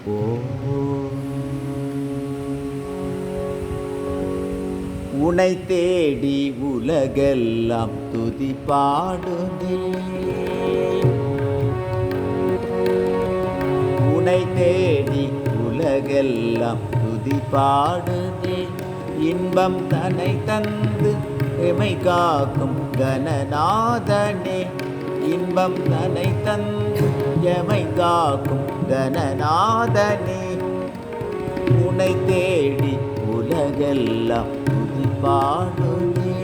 போம். உனை தேடி உலகெல்லாம் துதி பாடுதே. உனை தேடி உலகெல்லாம் துதி பாடுதே. இன்பம் தன்னை தந்து எமை காக்கும் கணநாதனே. இன்பம் தன்னை தந்து எமை காக்கும் கணநாதனே. உனை தேடி உலகெல்லாம் துதி பாடுதே.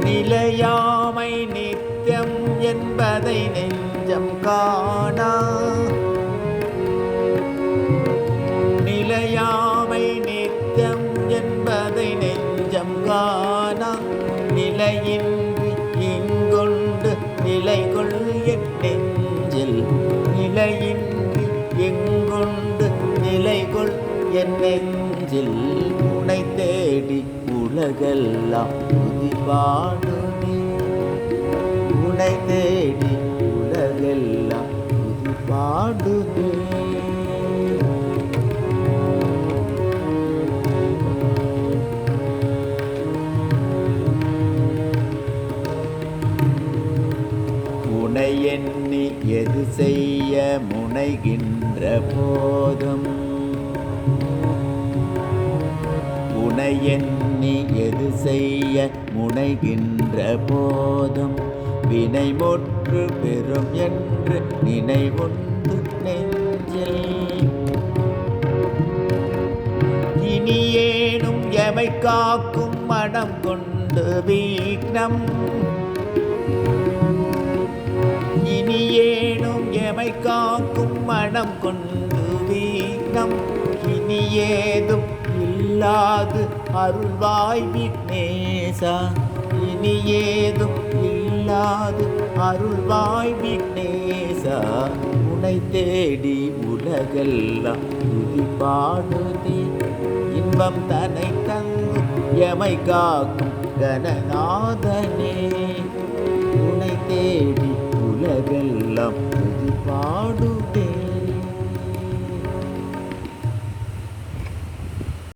நிலையாமை நித்தியம் என்பதை நெஞ்சம் காணா. நிலையாமை நித்தியம் என்பதை நெஞ்சம் காணா. நிலையின்றி இங்கொண்டு நிலை கொள் என் நெஞ்சில். நிலையின்றி எங்கொண்டு நிலை கொள் என் நெஞ்சில். உனை தேடி உலகெல்லாம் துதி பாடுதே. உனை தேடி உலகெல்லாம் துதி பாடுதே. உனை எண்ணி எது செய்ய முனைகின்ற போதும். உனை எண்ணி எது செய்ய முனைகின்ற போதும். வினை முற்று பெறும் என்று நினைவுண்டு நெஞ்சில். இனியேனும் எமை காக்கும் மனம் கொண்டு வீக்னம். இனியேனும் எமை காக்கும் மனம் கொண்டு வீக்னம். இனியேதும் இல்லாது அருள்வாய் விக்னேசா. இனியேதும் இல்லாது அருள்வாய் விக்னேசா. உனை தேடி உலகெல்லாம் துதி பாடுதே. இன்பம் தன்னை தந்து எமை காக்கும் கணநாதனே. உனை தேடி உலகெல்லாம் துதி பாடுதே.